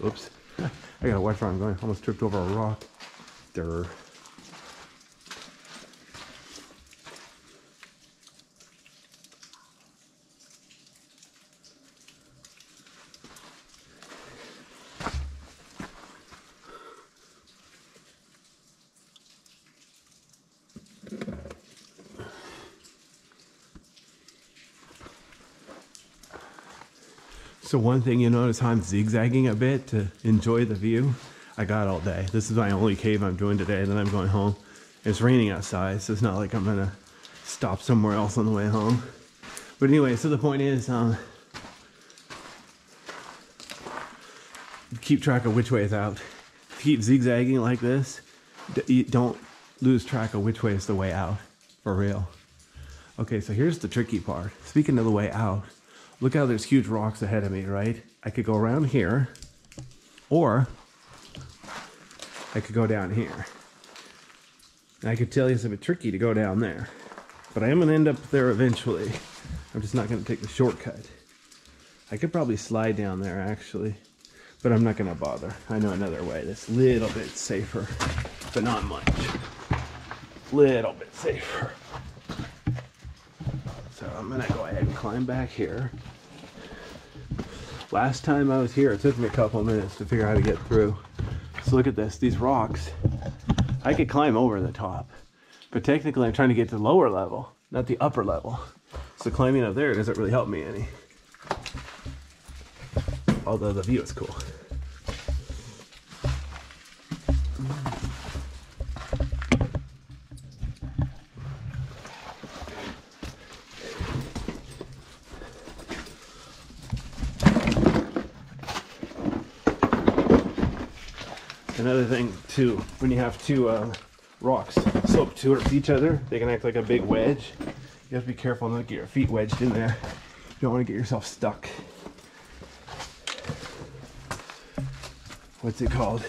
Oops. I gotta watch where I'm going. Almost tripped over a rock. Durr. So one thing you notice how I'm zigzagging a bit to enjoy the view. I got all day. This is my only cave I'm doing today, and then I'm going home. It's raining outside, so it's not like I'm gonna stop somewhere else on the way home. But anyway, so the point is, keep track of which way is out. If you keep zigzagging like this, you don't lose track of which way is the way out, for real. Okay, so here's the tricky part. Speaking of the way out, look how there's huge rocks ahead of me, right? I could go around here, or I could go down here. And I could tell you it's a bit tricky to go down there, but I am gonna end up there eventually. I'm just not gonna take the shortcut. I could probably slide down there actually, but I'm not gonna bother. I know another way that's a little bit safer, but not much. Little bit safer. So I'm gonna go ahead and climb back here. Last time I was here, it took me a couple minutes to figure out how to get through. So look at this, these rocks. I could climb over the top, but technically I'm trying to get to the lower level, not the upper level. So climbing up there doesn't really help me any. Although the view is cool. Another thing too, when you have two rocks slope towards each other, they can act like a big wedge. You have to be careful not to get your feet wedged in there. You don't want to get yourself stuck. What's it called?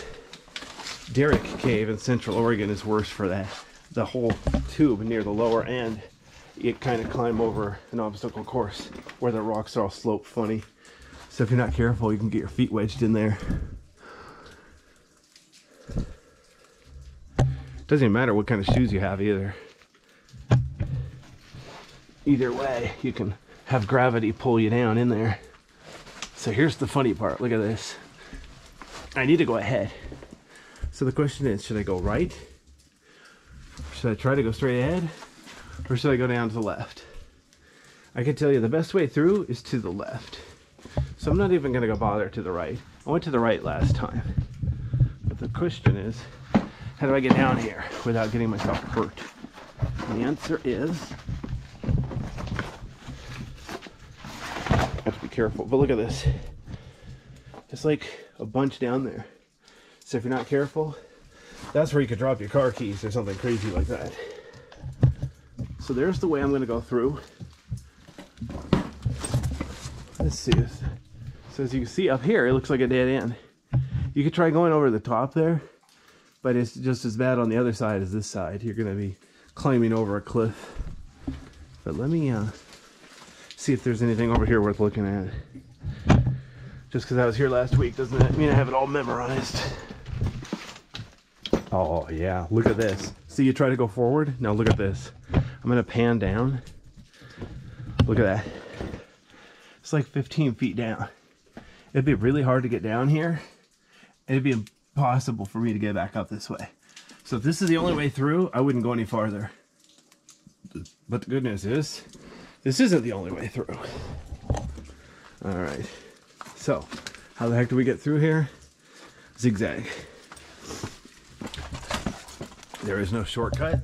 Derrick Cave in Central Oregon is worse for that. The whole tube near the lower end, you kind of climb over an obstacle course where the rocks are all sloped funny. So if you're not careful, you can get your feet wedged in there. Doesn't even matter what kind of shoes you have either. Either way, you can have gravity pull you down in there. So here's the funny part. Look at this. I need to go ahead. So the question is, should I go right? Should I try to go straight ahead? Or should I go down to the left? I can tell you the best way through is to the left. So I'm not even gonna go bother to the right. I went to the right last time. But the question is, how do I get down here without getting myself hurt? And the answer is, I have to be careful, but look at this. It's like a bunch down there. So if you're not careful, that's where you could drop your car keys or something crazy like that. So there's the way I'm gonna go through. Let's see. So as you can see up here, it looks like a dead end. You could try going over the top there, but it's just as bad on the other side as this side. You're gonna be climbing over a cliff. But let me see if there's anything over here worth looking at. Just because I was here last week doesn't mean I have it all memorized. Oh yeah, look at this. See, you try to go forward, now look at this. I'm gonna pan down. Look at that. It's like 15 feet down. It'd be really hard to get down here. It'd be impossible for me to get back up this way. So if this is the only way through, I wouldn't go any farther. But the good news is, this isn't the only way through. All right, so how the heck do we get through here? Zigzag. There is no shortcut,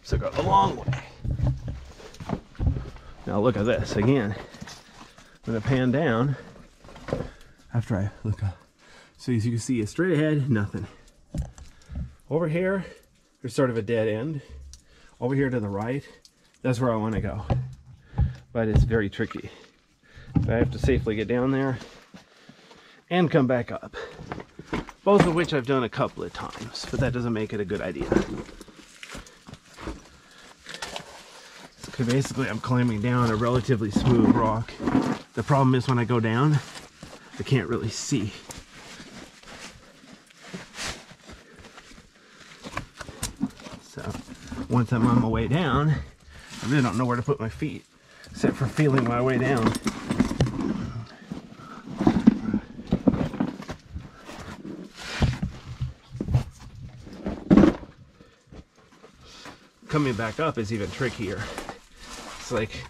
so go the long way. Now look at this again. I'm gonna pan down after I look up. So as you can see, straight ahead, nothing. Over here, there's sort of a dead end. Over here to the right, that's where I want to go. But it's very tricky. But I have to safely get down there and come back up. Both of which I've done a couple of times, but that doesn't make it a good idea. So basically, I'm climbing down a relatively smooth rock. The problem is when I go down, I can't really see. once I'm on my way down, I really don't know where to put my feet, except for feeling my way down. Coming back up is even trickier. It's like,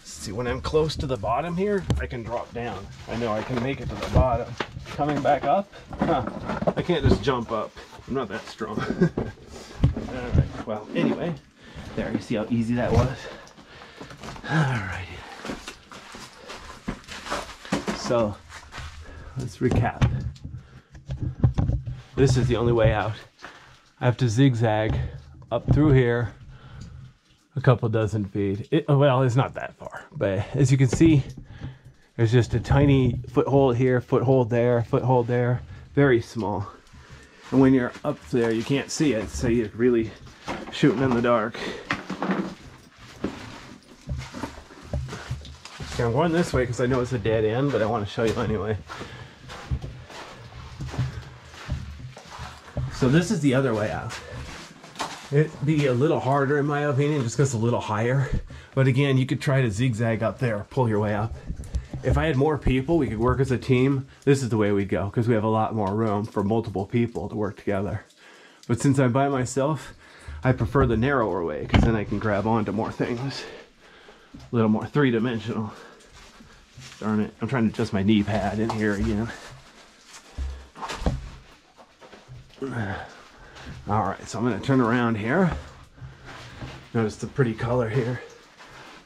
see, when I'm close to the bottom here, I can drop down. I know I can make it to the bottom. Coming back up, I can't just jump up. I'm not that strong. All right, well, anyway, there, you see how easy that was? All right. So, let's recap. This is the only way out. I have to zigzag up through here a couple dozen feet. Well, it's not that far, but as you can see, there's just a tiny foothold here, foothold there, very small. And when you're up there, you can't see it, so you're really shooting in the dark. Okay, I'm going this way because I know it's a dead end, but I want to show you anyway. So this is the other way out. It'd be a little harder in my opinion, just because it's a little higher. But again, you could try to zigzag up there, pull your way up. If I had more people, we could work as a team. This is the way we'd go, because we have a lot more room for multiple people to work together. But since I'm by myself, I prefer the narrower way, because then I can grab onto more things. A little more three-dimensional. Darn it, I'm trying to adjust my knee pad in here again. All right, so I'm going to turn around here. Notice the pretty color here.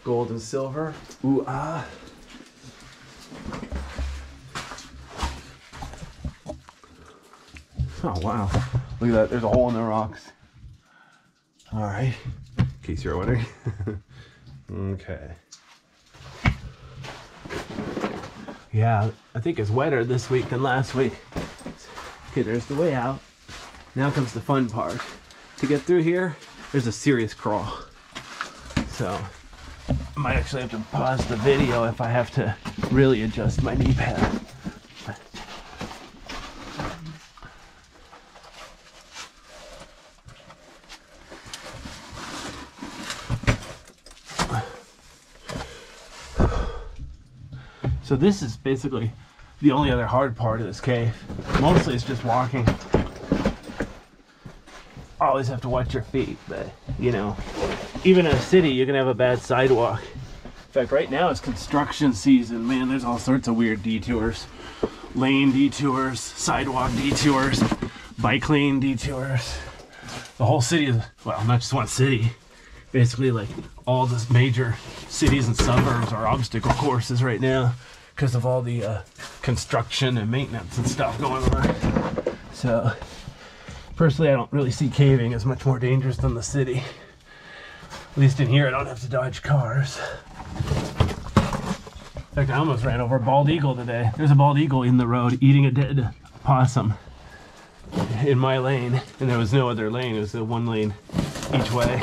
Gold and silver. Ooh, ah. Oh, wow. Look at that. There's a hole in the rocks. All right. In case you're wondering. Okay. Yeah, I think it's wetter this week than last week. Okay, there's the way out. Now comes the fun part. To get through here, there's a serious crawl. So, I might actually have to pause the video if I have to really adjust my knee pad. So this is basically the only other hard part of this cave. Mostly it's just walking. Always have to watch your feet, but you know, even in a city you can have a bad sidewalk. In fact, right now it's construction season. Man, there's all sorts of weird detours. Lane detours, sidewalk detours, bike lane detours. The whole city is, well, not just one city. Basically like all the major cities and suburbs are obstacle courses right now because of all the construction and maintenance and stuff going on. So personally, I don't really see caving as much more dangerous than the city. At least in here, I don't have to dodge cars. In fact, I almost ran over a bald eagle today. There's a bald eagle in the road eating a dead possum in my lane, and there was no other lane. It was a one lane each way.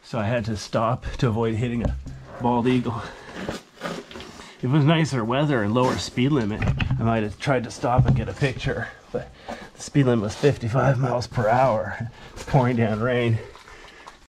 So I had to stop to avoid hitting a bald eagle. If it was nicer weather and lower speed limit, I might have tried to stop and get a picture, but the speed limit was 55 miles per hour. It's pouring down rain.